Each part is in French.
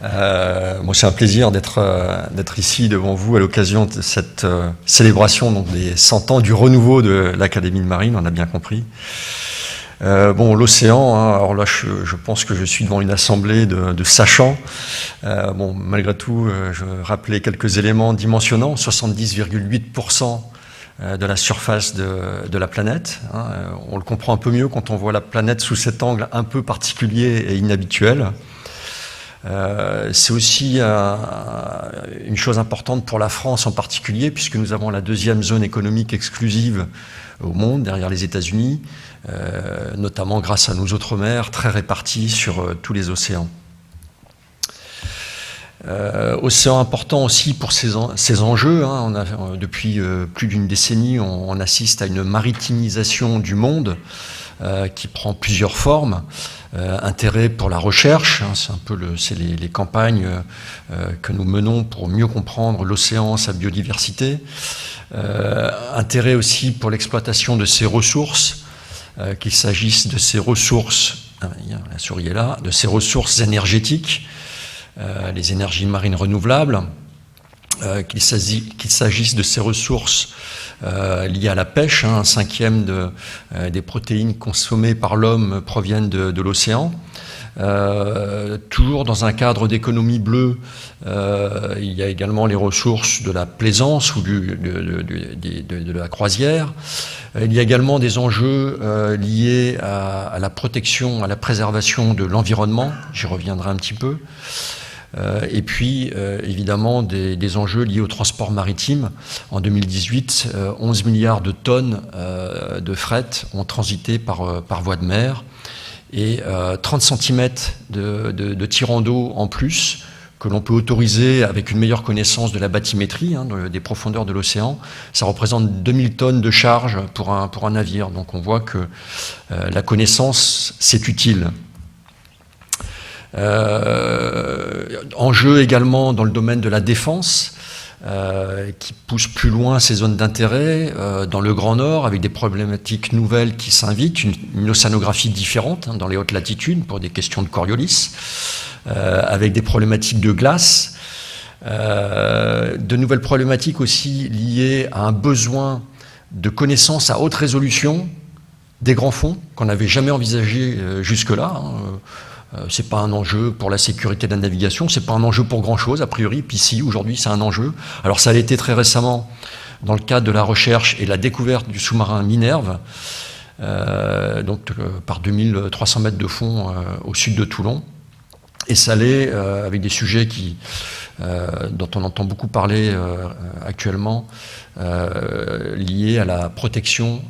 Moi, c'est un plaisir d'être ici devant vous à l'occasion de cette célébration donc, des 100 ans du renouveau de l'Académie de Marine, on a bien compris. Bon, l'océan, hein, alors là, je pense que je suis devant une assemblée de sachants. Bon, malgré tout, je rappelais quelques éléments dimensionnants, 70,8% de la surface de la planète. Hein. On le comprend un peu mieux quand on voit la planète sous cet angle un peu particulier et inhabituel. C'est aussi une chose importante pour la France en particulier, puisque nous avons la deuxième zone économique exclusive au monde, derrière les États-Unis, notamment grâce à nos outre-mer très répartis sur tous les océans. Océan important aussi pour ces enjeux. Hein. Depuis plus d'une décennie, on assiste à une maritimisation du monde qui prend plusieurs formes. Intérêt pour la recherche, hein, c'est un peu les campagnes que nous menons pour mieux comprendre l'océan, sa biodiversité. Intérêt aussi pour l'exploitation de ses ressources, qu'il s'agisse de ses ressources, la souris est là, de ses ressources énergétiques, les énergies marines renouvelables, qu'il s'agisse de ces ressources liées à la pêche, hein, un cinquième des protéines consommées par l'homme proviennent de l'océan. Toujours dans un cadre d'économie bleue, il y a également les ressources de la plaisance ou de la croisière. Il y a également des enjeux liés à la protection, à la préservation de l'environnement, j'y reviendrai un petit peu. Et puis, évidemment, des enjeux liés au transport maritime. En 2018, 11 milliards de tonnes de fret ont transité par voie de mer et 30 cm de tirant d'eau en plus que l'on peut autoriser avec une meilleure connaissance de la bathymétrie, hein, des profondeurs de l'océan. Ça représente 2000 tonnes de charge pour un navire. Donc on voit que la connaissance, c'est utile. Enjeu également dans le domaine de la défense, qui pousse plus loin ces zones d'intérêt, dans le Grand Nord, avec des problématiques nouvelles qui s'invitent, une océanographie différente, hein, dans les hautes latitudes, pour des questions de Coriolis, avec des problématiques de glace, de nouvelles problématiques aussi liées à un besoin de connaissances à haute résolution des grands fonds, qu'on n'avait jamais envisagé jusque-là, hein. C'est pas un enjeu pour la sécurité de la navigation, c'est pas un enjeu pour grand-chose, a priori, puis si, aujourd'hui, c'est un enjeu. Alors ça l'a été très récemment dans le cadre de la recherche et la découverte du sous-marin Minerve, par 2300 mètres de fond au sud de Toulon. Et ça l'est avec des sujets dont on entend beaucoup parler actuellement, liés à la protection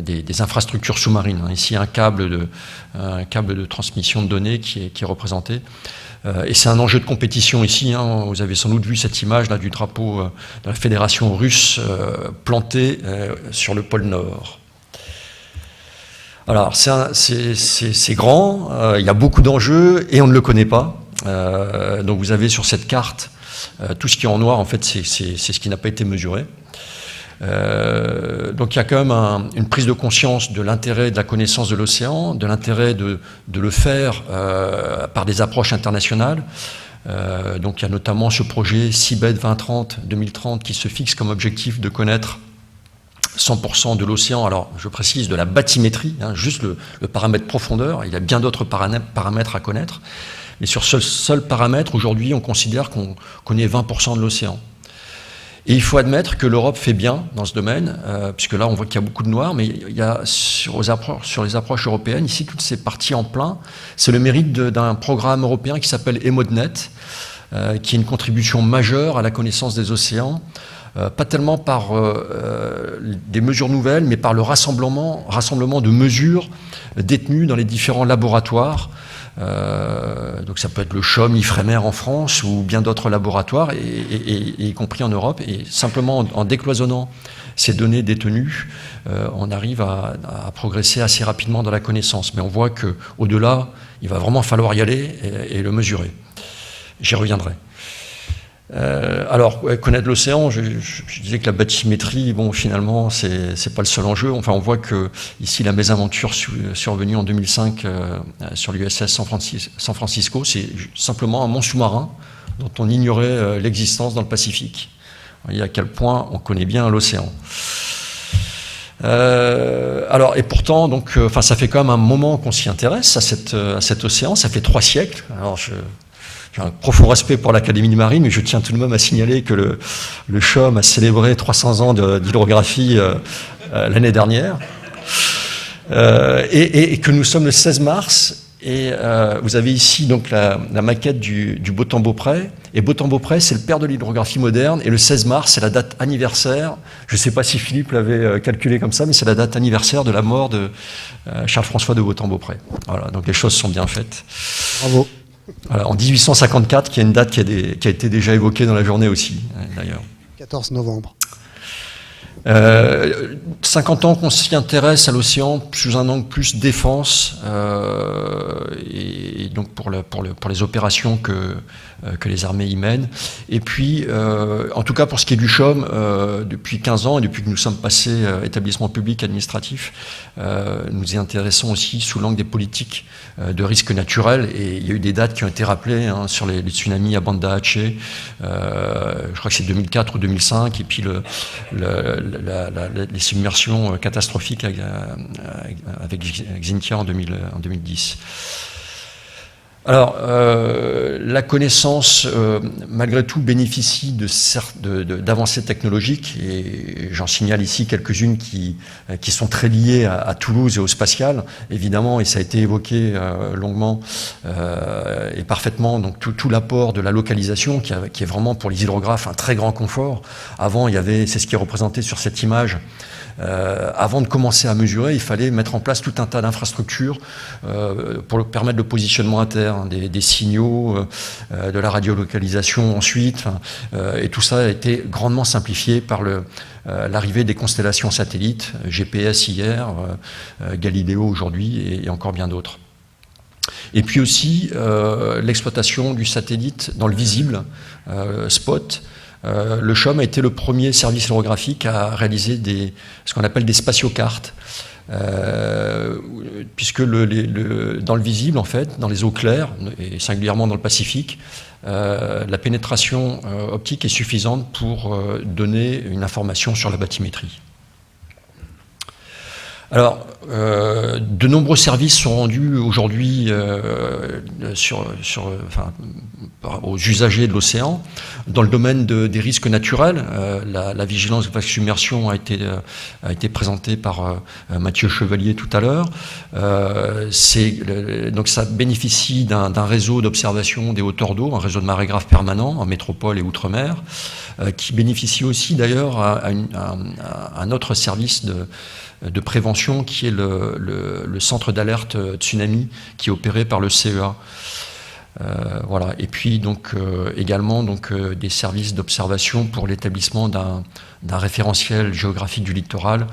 des infrastructures sous-marines. Ici, un câble de transmission de données qui est représenté. Et c'est un enjeu de compétition ici. Hein. Vous avez sans doute vu cette image là, du drapeau de la Fédération russe planté sur le pôle Nord. Alors, c'est grand, il y a beaucoup d'enjeux et on ne le connaît pas. Donc vous avez sur cette carte tout ce qui est en noir, en fait, c'est ce qui n'a pas été mesuré. Donc il y a quand même une prise de conscience de l'intérêt de la connaissance de l'océan, de l'intérêt de le faire par des approches internationales. Donc il y a notamment ce projet Seabed 2030 qui se fixe comme objectif de connaître 100% de l'océan, alors je précise de la bathymétrie, hein, juste le paramètre profondeur, il y a bien d'autres paramètres à connaître, mais sur ce seul paramètre, aujourd'hui, on considère qu'on connaît 20% de l'océan. Et il faut admettre que l'Europe fait bien dans ce domaine, puisque là, on voit qu'il y a beaucoup de noir, mais il y a sur les approches européennes, ici, toutes ces parties en plein, c'est le mérite d'un programme européen qui s'appelle EMODNET, qui est une contribution majeure à la connaissance des océans, pas tellement par des mesures nouvelles, mais par le rassemblement de mesures détenues dans les différents laboratoires. Donc ça peut être le CHOM, IFREMER en France ou bien d'autres laboratoires, et y compris en Europe. Et simplement en décloisonnant ces données détenues, on arrive à progresser assez rapidement dans la connaissance. Mais on voit qu'au-delà, il va vraiment falloir y aller et le mesurer. J'y reviendrai. Alors, connaître l'océan, je disais que la bathymétrie, bon, finalement, c'est pas le seul enjeu. Enfin, on voit que ici, la mésaventure survenue en 2005 sur l'USS San Francisco, c'est simplement un mont sous-marin dont on ignorait l'existence dans le Pacifique. Vous voyez à quel point on connaît bien l'océan. Alors, et pourtant, donc, ça fait quand même un moment qu'on s'y intéresse à cet océan. Ça fait 3 siècles. Alors, j'ai un profond respect pour l'Académie de Marine, mais je tiens tout de même à signaler que le CHOM a célébré 300 ans d'hydrographie l'année dernière, et que nous sommes le 16 mars. Et vous avez ici donc la maquette du Beautemps-Beaupré. Et Beautemps-Beaupré, c'est le père de l'hydrographie moderne. Et le 16 mars, c'est la date anniversaire. Je ne sais pas si Philippe l'avait calculé comme ça, mais c'est la date anniversaire de la mort de Charles-François de Beautemps-Beaupré. Voilà, donc les choses sont bien faites. Bravo. Voilà, en 1854, qui est une date qui a été déjà évoquée dans la journée aussi, d'ailleurs. 14 novembre. 50 ans qu'on s'y intéresse à l'océan sous un angle plus défense, et donc pour les opérations que les armées y mènent. Et puis, en tout cas pour ce qui est du CHOM, depuis 15 ans et depuis que nous sommes passés établissement public administratif, nous y intéressons aussi sous l'angle des politiques de risques naturels. Et il y a eu des dates qui ont été rappelées sur les tsunamis à Banda Aceh, je crois que c'est 2004 ou 2005, et puis les submersions catastrophiques avec Xintia en 2010. Alors, la connaissance, malgré tout, bénéficie d'avancées technologiques, et j'en signale ici quelques-unes qui sont très liées à Toulouse et au spatial, évidemment, et ça a été évoqué longuement et parfaitement, donc tout l'apport de la localisation, qui est vraiment pour les hydrographes un très grand confort. Avant, c'est ce qui est représenté sur cette image. Avant de commencer à mesurer, il fallait mettre en place tout un tas d'infrastructures pour permettre le positionnement interne, des signaux, de la radiolocalisation ensuite, et tout ça a été grandement simplifié par l'arrivée des constellations satellites, GPS hier, Galileo aujourd'hui, et encore bien d'autres. Et puis aussi l'exploitation du satellite dans le visible, SPOT. Le CHOM a été le premier service hydrographique à réaliser ce qu'on appelle des spatiocartes, puisque dans le visible, en fait, dans les eaux claires, et singulièrement dans le Pacifique, la pénétration optique est suffisante pour donner une information sur la bathymétrie. Alors, de nombreux services sont rendus aujourd'hui aux usagers de l'océan. Dans le domaine des risques naturels, la vigilance de submersion a été présentée par Mathieu Chevalier tout à l'heure. Donc ça bénéficie d'un réseau d'observation des hauteurs d'eau, un réseau de marégraphes permanent en métropole et outre-mer, qui bénéficie aussi d'ailleurs à un autre service de prévention qui est le centre d'alerte tsunami qui est opéré par le CEA. Voilà. Et puis donc également des services d'observation pour l'établissement d'un référentiel géographique du littoral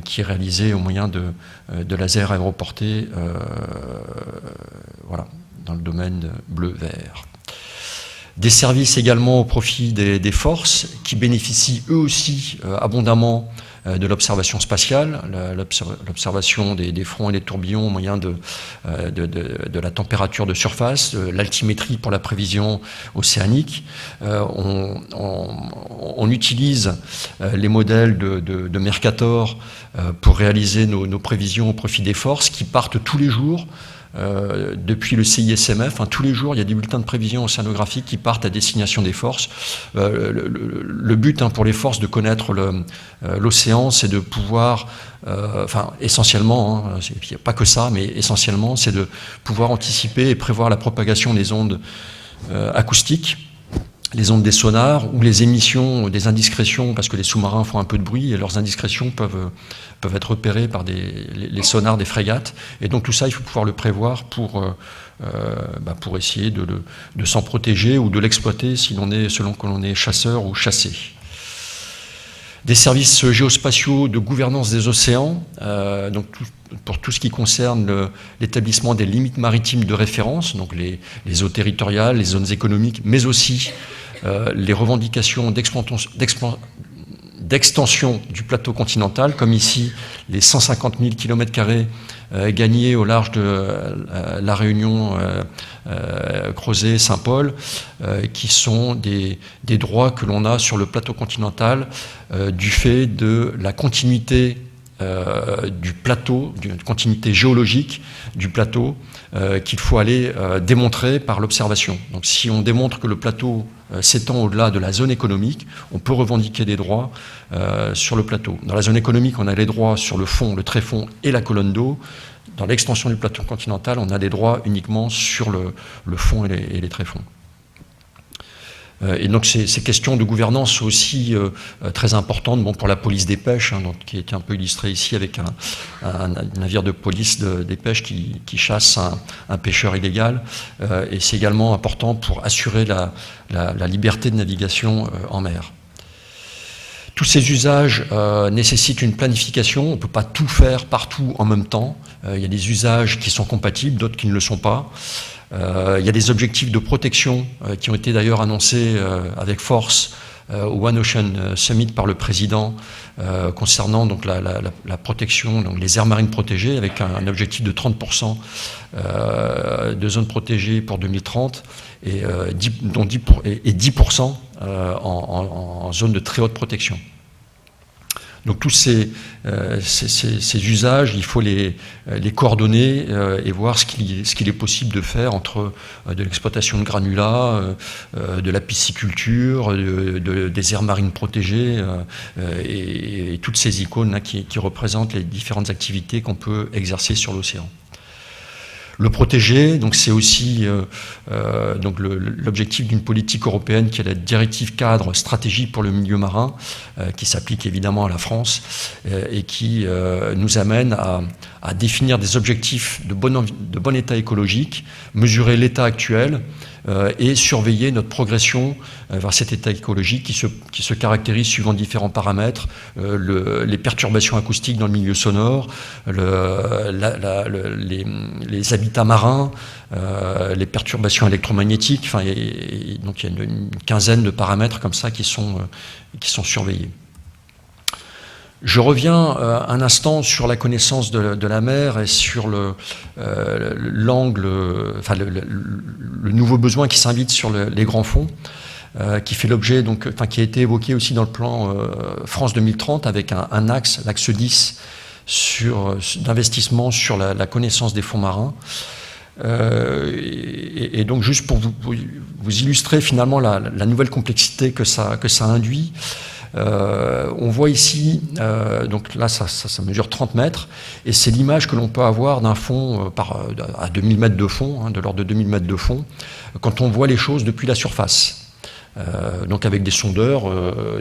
qui est réalisé au moyen de lasers aéroportés, voilà, dans le domaine bleu-vert. Des services également au profit des forces qui bénéficient eux aussi abondamment de l'observation spatiale, l'observation des fronts et des tourbillons au moyen de la température de surface, l'altimétrie pour la prévision océanique. On utilise les modèles de Mercator pour réaliser nos prévisions au profit des forces qui partent tous les jours. Depuis le CISMF, tous les jours, il y a des bulletins de prévision océanographique qui partent à destination des forces. Le but pour les forces de connaître l'océan, c'est de pouvoir, essentiellement, il n'y a pas que ça, mais essentiellement, c'est de pouvoir anticiper et prévoir la propagation des ondes acoustiques, les ondes des sonars ou les émissions des indiscrétions, parce que les sous-marins font un peu de bruit et leurs indiscrétions peuvent être repérées par les sonars des frégates. Et donc tout ça, il faut pouvoir le prévoir pour essayer de s'en protéger ou de l'exploiter selon que l'on est chasseur ou chassé. Des services géospatiaux de gouvernance des océans, pour tout ce qui concerne l'établissement des limites maritimes de référence, donc les eaux territoriales, les zones économiques, mais aussi les revendications d'extension du plateau continental, comme ici les 150 000 km² gagnés au large de La Réunion, Crozet, Saint-Paul, qui sont des droits que l'on a sur le plateau continental du fait de la continuité du plateau, d'une continuité géologique du plateau qu'il faut aller démontrer par l'observation. Donc si on démontre que le plateau s'étend au-delà de la zone économique, on peut revendiquer des droits sur le plateau. Dans la zone économique, on a les droits sur le fond, le tréfond et la colonne d'eau. Dans l'extension du plateau continental, on a des droits uniquement sur le fond et les tréfonds. Et donc ces questions de gouvernance sont aussi très importantes pour la police des pêches, donc, qui est un peu illustrée ici avec un navire de police des pêches qui chasse un pêcheur illégal. Et c'est également important pour assurer la liberté de navigation en mer. Tous ces usages nécessitent une planification. On ne peut pas tout faire partout en même temps. Il y a des usages qui sont compatibles, d'autres qui ne le sont pas. Il y a des objectifs de protection qui ont été d'ailleurs annoncés avec force au One Ocean Summit par le président concernant donc la protection, donc les aires marines protégées, avec un objectif de 30% de zones protégées pour 2030 et 10% en zone de très haute protection. Donc tous ces usages, il faut les coordonner et voir ce qu'il est possible de faire entre de l'exploitation de granulats, de la pisciculture, des aires marines protégées et toutes ces icônes là, qui représentent les différentes activités qu'on peut exercer sur l'océan. Le protéger, donc c'est aussi donc l'objectif d'une politique européenne qui est la directive cadre stratégique pour le milieu marin, qui s'applique évidemment à la France et qui nous amène à définir des objectifs de bon état écologique, mesurer l'état actuel et surveiller notre progression vers cet état écologique qui se caractérise suivant différents paramètres, les perturbations acoustiques dans le milieu sonore, les habitats marins, les perturbations électromagnétiques, donc il y a une quinzaine de paramètres comme ça qui sont surveillés. Je reviens un instant sur la connaissance de la mer et sur l'angle, enfin le nouveau besoin qui s'invite sur les grands fonds, qui fait l'objet, donc, qui a été évoqué aussi dans le plan France 2030 avec un axe, l'axe 10, d'investissement sur la connaissance des fonds marins. Et donc juste pour vous illustrer finalement la nouvelle complexité que ça induit. On voit ici, donc là ça mesure 30 mètres, et c'est l'image que l'on peut avoir d'un fond à 2000 mètres de fond, de l'ordre de 2000 mètres de fond, quand on voit les choses depuis la surface. Donc avec des sondeurs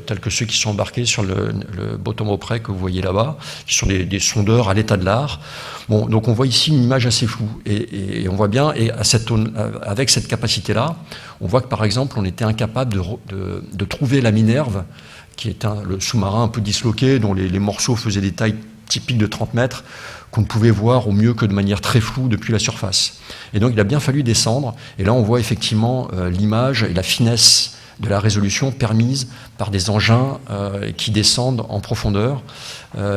tels que ceux qui sont embarqués sur le bottom opray que vous voyez là-bas, qui sont des sondeurs à l'état de l'art. Bon, donc on voit ici une image assez floue, et on voit bien, et avec cette capacité-là, on voit que par exemple on était incapable de trouver la Minerve, qui est le sous-marin un peu disloqué, dont les morceaux faisaient des tailles typiques de 30 mètres, qu'on ne pouvait voir au mieux que de manière très floue depuis la surface. Et donc il a bien fallu descendre, et là on voit effectivement l'image et la finesse de la résolution permise par des engins qui descendent en profondeur.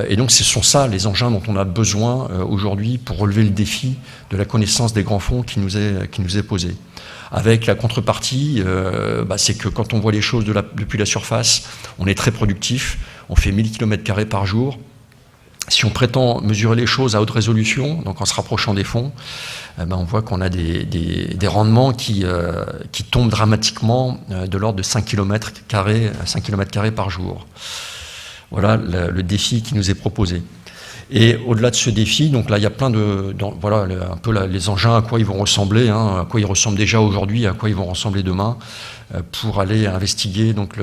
Et donc ce sont ça les engins dont on a besoin aujourd'hui pour relever le défi de la connaissance des grands fonds qui nous est posé. Avec la contrepartie, c'est que quand on voit les choses depuis la surface, on est très productif, on fait 1000 km² par jour. Si on prétend mesurer les choses à haute résolution, donc en se rapprochant des fonds, on voit qu'on a des rendements qui tombent dramatiquement de l'ordre de 5 km² par jour. Voilà le défi qui nous est proposé. Et au-delà de ce défi, donc là il y a plein voilà un peu les engins, à quoi ils vont ressembler, à quoi ils ressemblent déjà aujourd'hui, à quoi ils vont ressembler demain, pour aller investiguer donc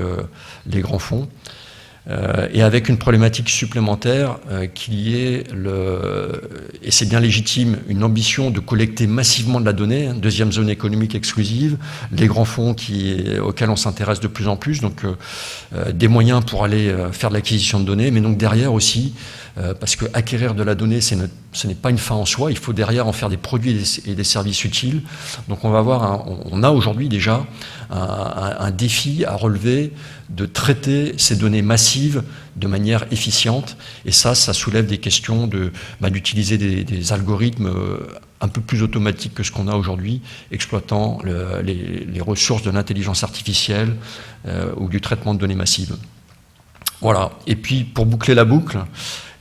les grands fonds. Et avec une problématique supplémentaire qu'il y ait, et c'est bien légitime, une ambition de collecter massivement de la donnée, deuxième zone économique exclusive, les grands fonds auxquels on s'intéresse de plus en plus, donc des moyens pour aller faire de l'acquisition de données, mais donc derrière aussi, parce que acquérir de la donnée, ce n'est pas une fin en soi, il faut derrière en faire des produits et des services utiles. Donc on a aujourd'hui déjà un défi à relever de traiter ces données massives de manière efficiente. Et ça soulève des questions d'utiliser des algorithmes un peu plus automatiques que ce qu'on a aujourd'hui, exploitant les ressources de l'intelligence artificielle ou du traitement de données massives. Voilà. Et puis, pour boucler la boucle,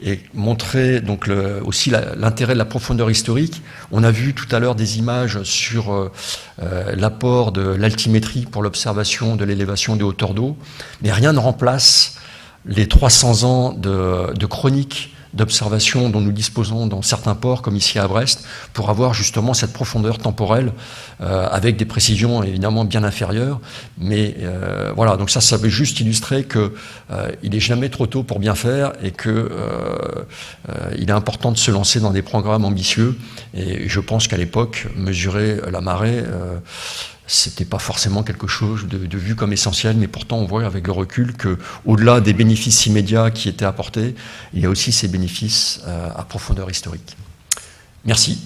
et montrer donc aussi l'intérêt de la profondeur historique. On a vu tout à l'heure des images sur l'apport de l'altimétrie pour l'observation de l'élévation des hauteurs d'eau, mais rien ne remplace les 300 ans de chronique d'observation dont nous disposons dans certains ports, comme ici à Brest, pour avoir justement cette profondeur temporelle avec des précisions évidemment bien inférieures. Mais voilà, donc ça veut juste illustrer qu'il n'est jamais trop tôt pour bien faire et qu'il est important de se lancer dans des programmes ambitieux. Et je pense qu'à l'époque, mesurer la marée, c'était pas forcément quelque chose de vu comme essentiel, mais pourtant on voit avec le recul qu'au-delà des bénéfices immédiats qui étaient apportés, il y a aussi ces bénéfices à profondeur historique. Merci.